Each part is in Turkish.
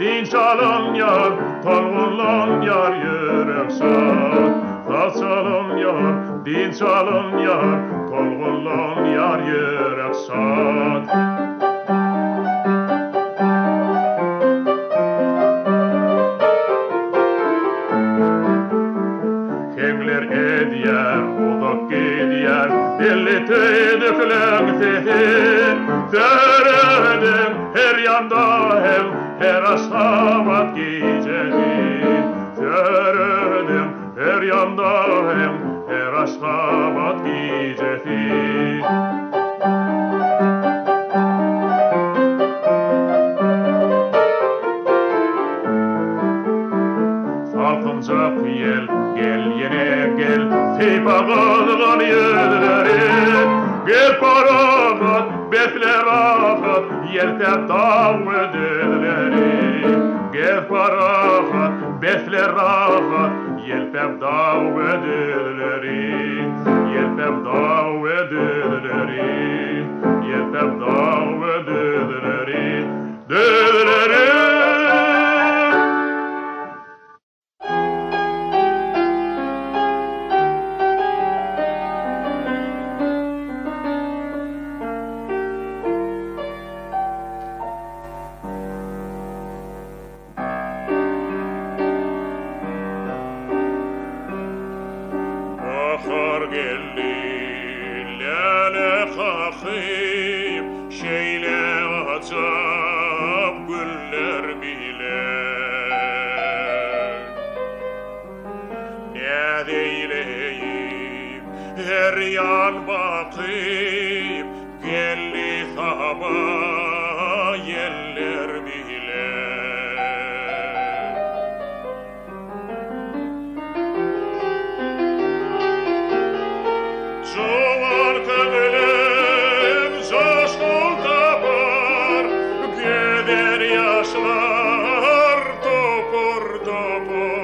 din çalın yar, tolğunlan yar yürek sat. Saz çalın yar, din çalın yar, tolğunlan yar yürek sat. Kengler ediyer, odak gidiyer, belli tüydüklen tehir. Töredim her yanda hem her asabat geceli. Töredim her yanda hem her asabat geceli. Salkıncak yel, gel yine gel, teypağılgan yerlerin. Gel parahat, betler rahat, yelpep dağ ödülleri. Gel parahat, betler rahat, yelpep dağ ödülleri. Yelpep dağ ödülleri, yelpep dağ ödülleri. Dülleri. Her yan bakıp gelli hava yeller bile. Çoğan kömülüm coşkun tapar, gider yaşlar topur topur.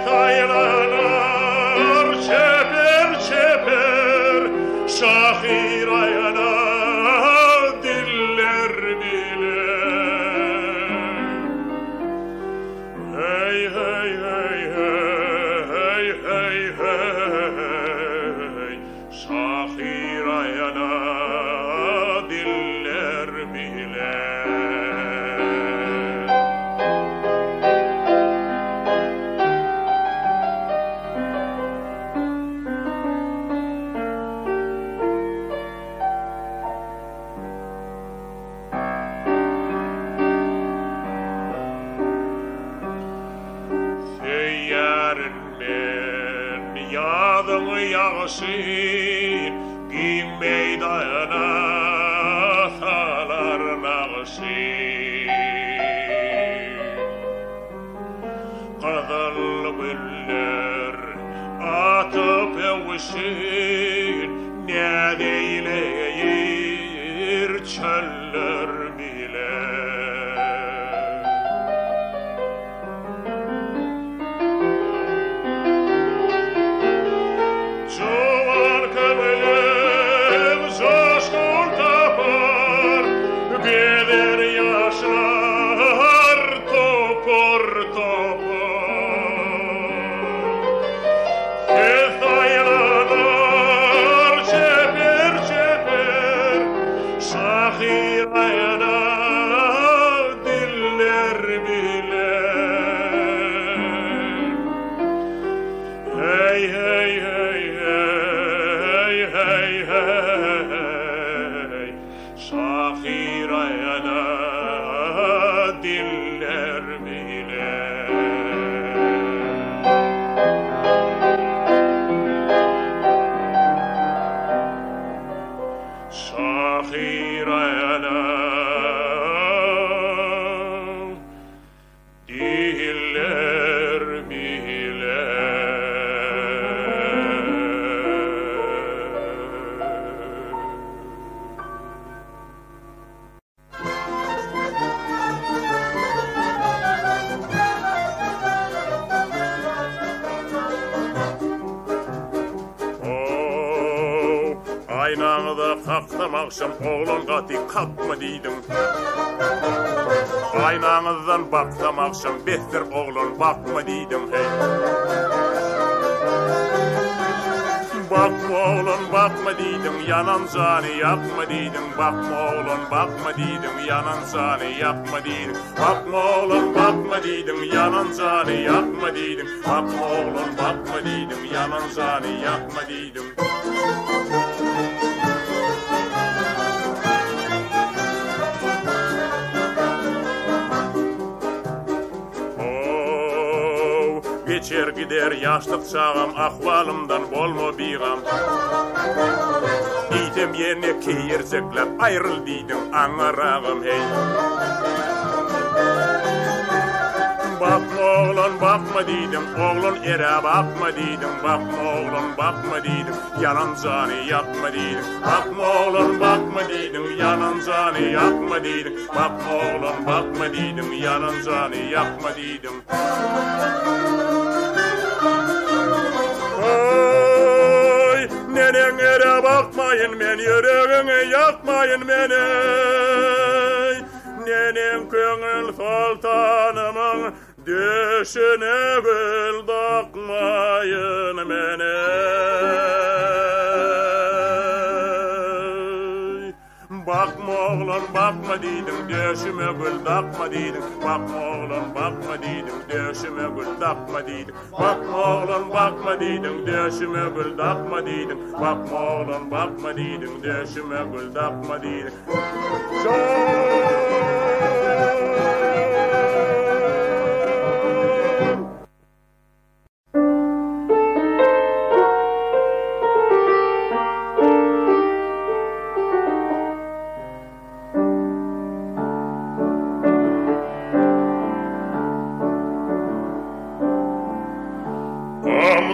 Taylanar çeper çeper, şahir ayana diller bile. Hey hey hey hey hey hey, şahir ayana diller bile. Yağsın gün meydana salar nağsın. Kızıl güller atıp evsin, ne deyleyir çöller bile. Aynağda Saklamakşam oğlan qati kapma deydim. Aynanızdan baksamakşam behter oğlan bakma deydim hey. Bakma oğlan bakma deydim, yanan canı yakma deydim. Bakma oğlan bakma deydim, yanan canı yakma deydim. Bakma oğlan bakma deydim, yanan canı yakma deydim. Bakma oğlan bakma deydim, yanan canı yakma deydim. Geçer gider yaşlık çağım, ahvalımdan bolma biğam. Deydim yerine keyirceklep ayrıl deydim, anarağım hey. Bakma oğlan bakma deydim, oğlan ere bakma deydim. Bakma oğlan bakma deydim, yanan canı yakma deydim. Bakma oğlan bakma deydim, yanan canı yakma deydim. Bakma oğlan bakma deydim, yanan canı yakma deydim. Ay, nenenere bakmayın men, yüreğine yakmayın beni. Nenen köngül sultanımın düşüne gül bakmayın beni. Bakma oğlan bakma deydim, döşüme gül takma deydim. Bakma oğlan bakma deydim, döşüme gül takma deydim. Bakma oğlan bakma deydim, döşüme gül takma deydim. Bakma oğlan bakma deydim, döşüme gül takma deydim.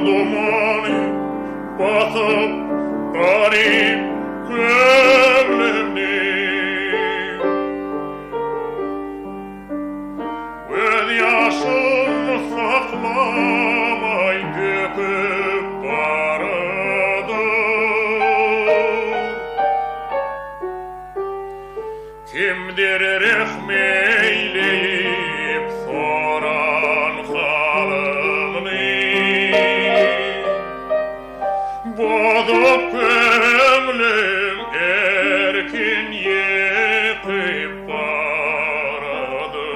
Dumanı batıp garip gönlümde Göz yaşını saklamay döküp baradı Kimdir rehmeyleyip soran halını Bozup gönlüm erkin yıkıp baradı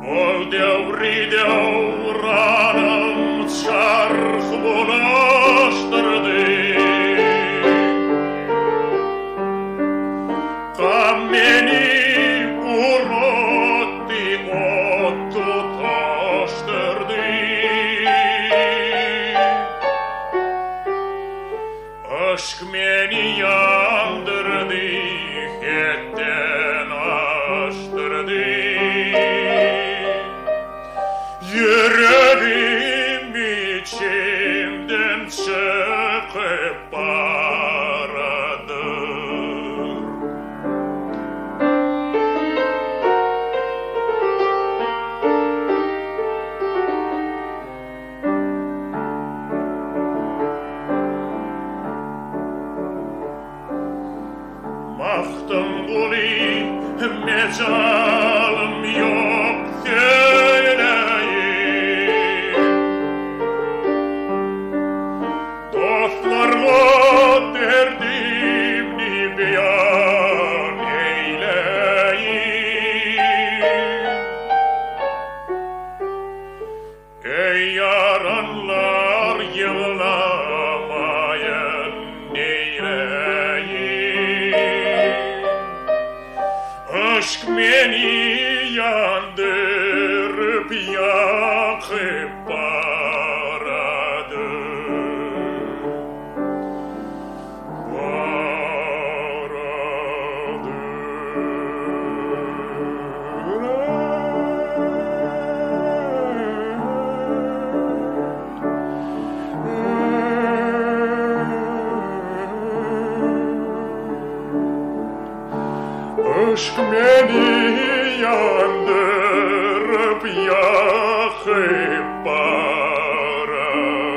Ol devri devranım çark bulaştırdı Kam beni unutti ottu taştırdı Aşk beni yandırdı etten açtırdı Yüreğim içimden çıkıp baradı Baktım kuli mecalım yok söyleyeyim Dostlarla derdimni beyan eyleyim Ey yaranlar yığlamayın neyleyim Aşk beni yandırıp yakıp baradı Aşk beni yandırıp yakıp baradı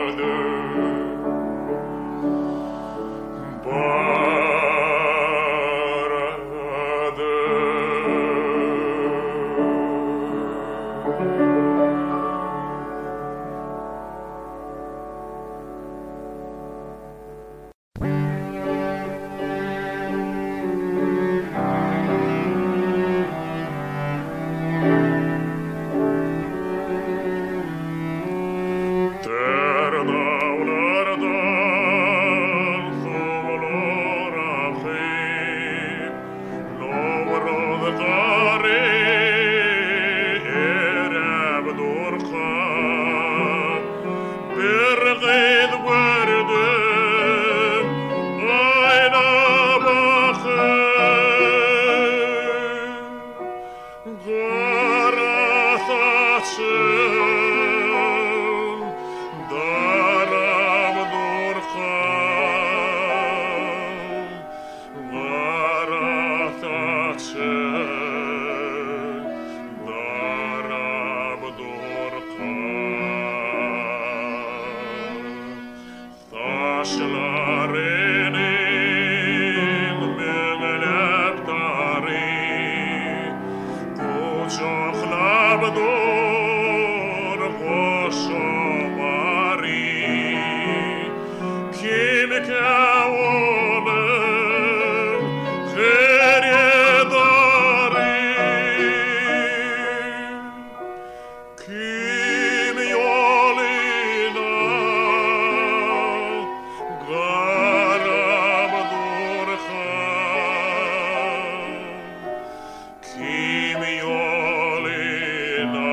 taşlarının meneptari kucaklab dur koşamari kim kavulun kheredari kim yolina garab durkhan kim yolina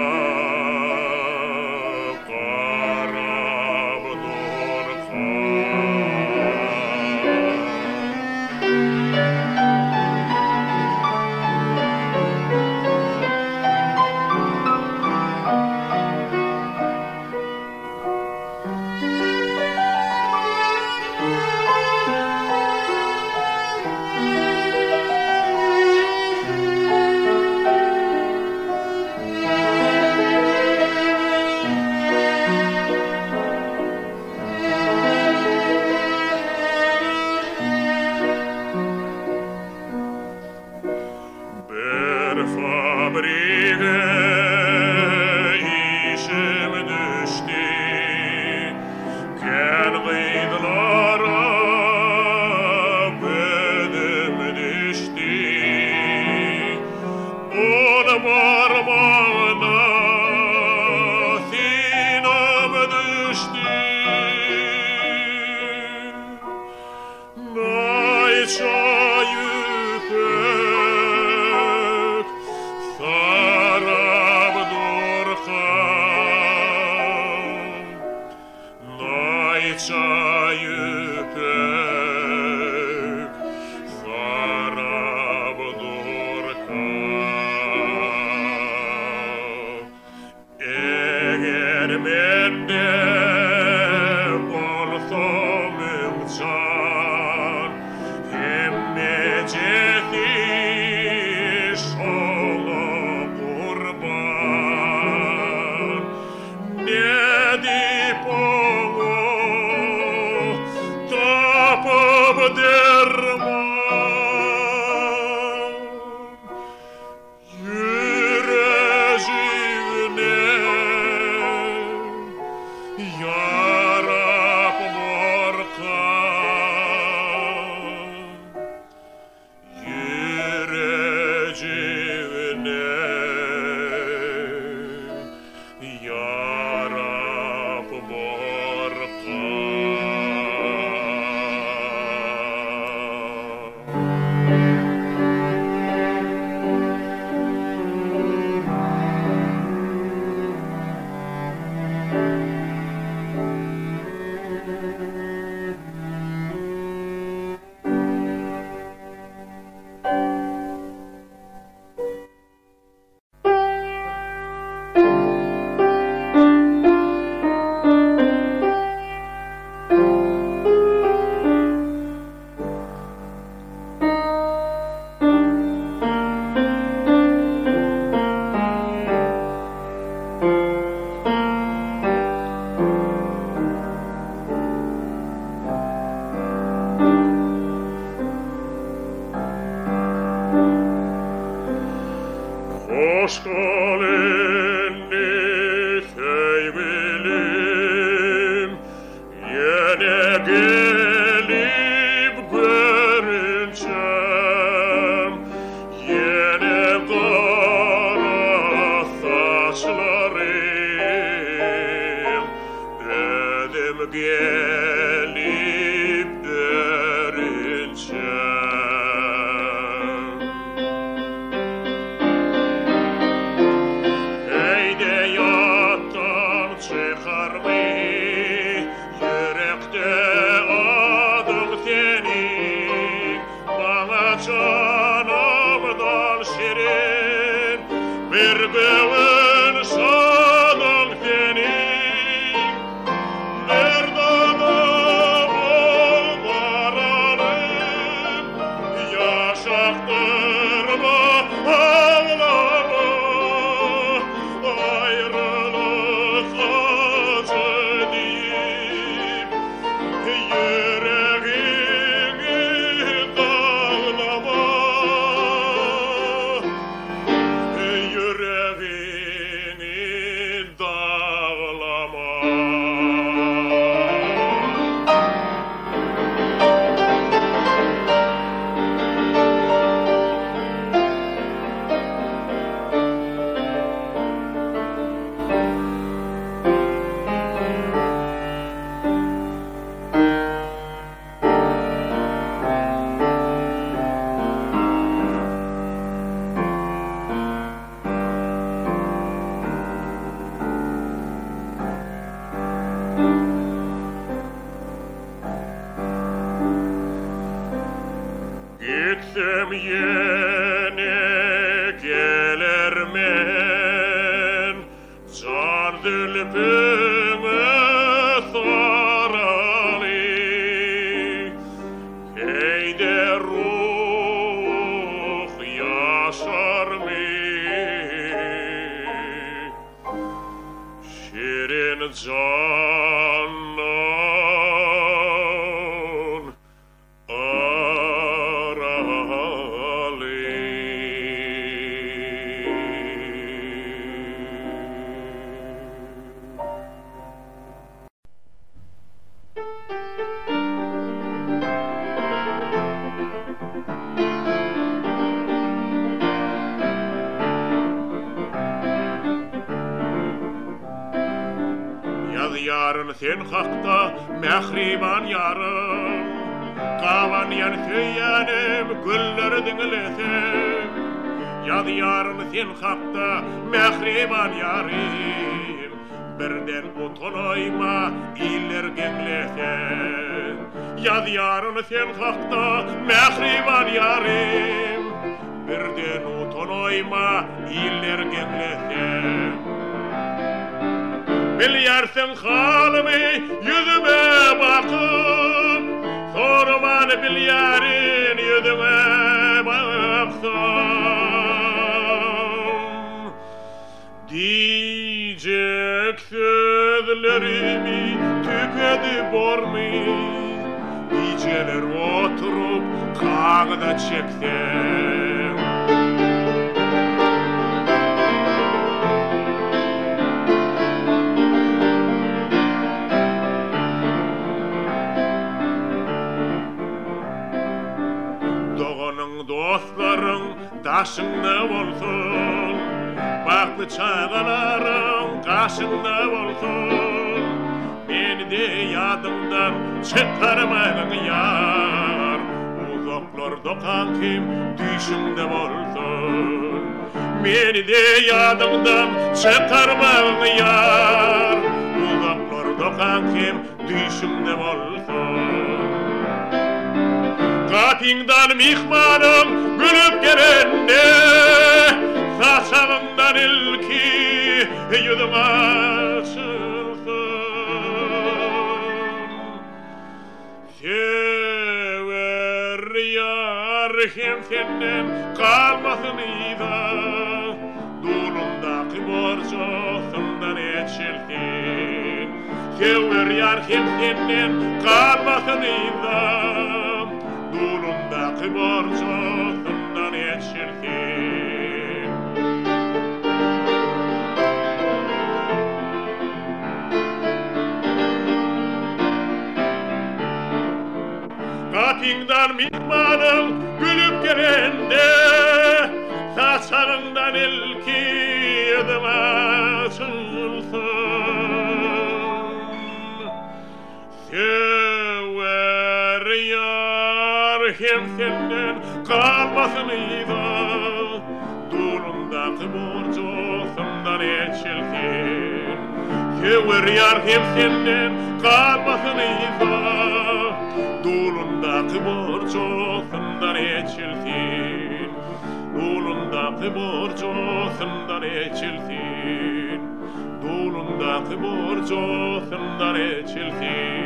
garab durkhan Bir fabrike işim düştü Gel kıydılara bedim düştü Onu parmağına sinam düştü Nayça yüpek sarab durkhan Nayça yüpek sarab durkhan Eğer mende bolsam imkan Hemmeceti şola kurban Ne dip onu tapıp derman Yüreğine yarab morkan Yüreğine yarab morkan Hoş geldin sevgilim Yine gelip görüneceğim Yine kara saçlarım Ödüm gelip görüneceğim Eyde yattan çıkarmayı yürekte Gitsem yine gelermen, can dülpüme saralı, heyde ruh yaşar mı? Şirin canan aralı. Yaz yarın sen hakta mehriban yarım, kavan yan söylenim güller dinlesem. Yaz yarın sen hakta mehriban yarım, birden utanayma iller genglesen. Yaz yarın sen hakta mehriban yarım, birden utanayma iller genglesen. Bilyersin halimi yüzüme bakıp, sorman bilyerin yüzüme baksam. Diyecek sözlerimi tükedi bormi, geceler oturup kağıda çeksem. Dostların taşında olsun, baklı çağaların kaşında olsun. Beni de yadımdan çıkarmayın yar, uzaklarda kankim düşümde olsun. Beni de yadımdan çıkarmayın yar, uzaklarda kankim düşümde olsun. Kapingdan mihmanım gülüp gelende, saçağından ilki yüzüm açılsın. Sever yar hem senden kalmasın ida, dulundaki borcosundan geçilsin. Sever yar hem senden kalmasın ida, dulundaki borcosundan geçilsin. Kapingdan mihmanım gülüp gelende, saçağından ilki yüzüm açılsın. Sever yar hem senden kalmasın ida, dulundaki borcosundan geçilsin. Sever yar hem senden kalmasın ida, dulundaki borcosundan geçilsin. Dulundaki borcosundan geçilsin. Dulundaki borcosundan geçilsin.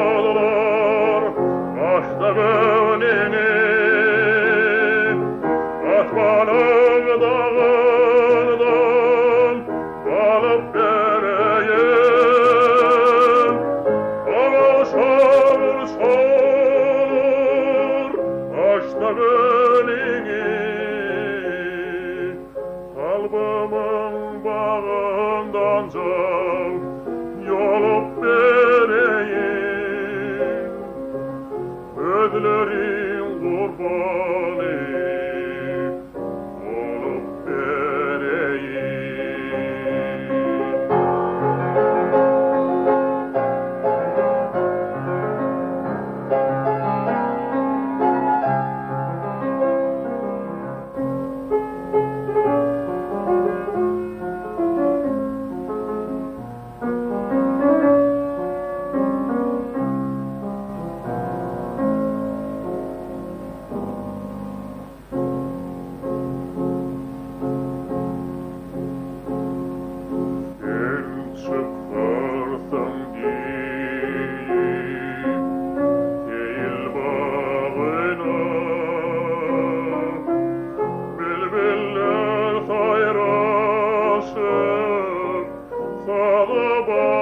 Yaldalar, başta önüne bali olup vereyim.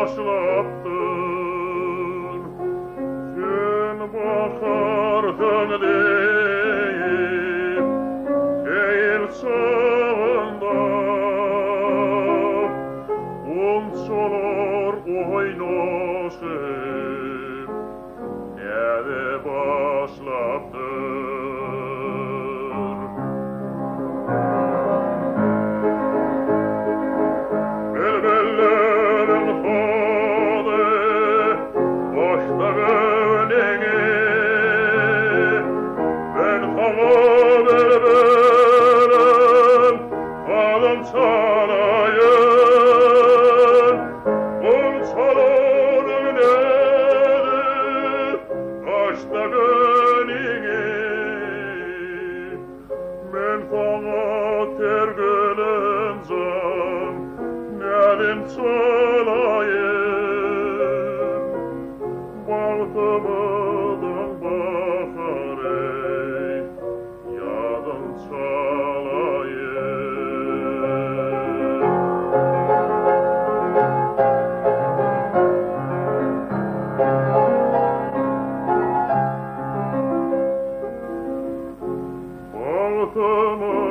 Başlattın, gün bakardın deyip, değil sağında, unçolur oynaşıp, nede başlattın. Bağtımıdan bakar ey, yadım çalayım. Bağtımı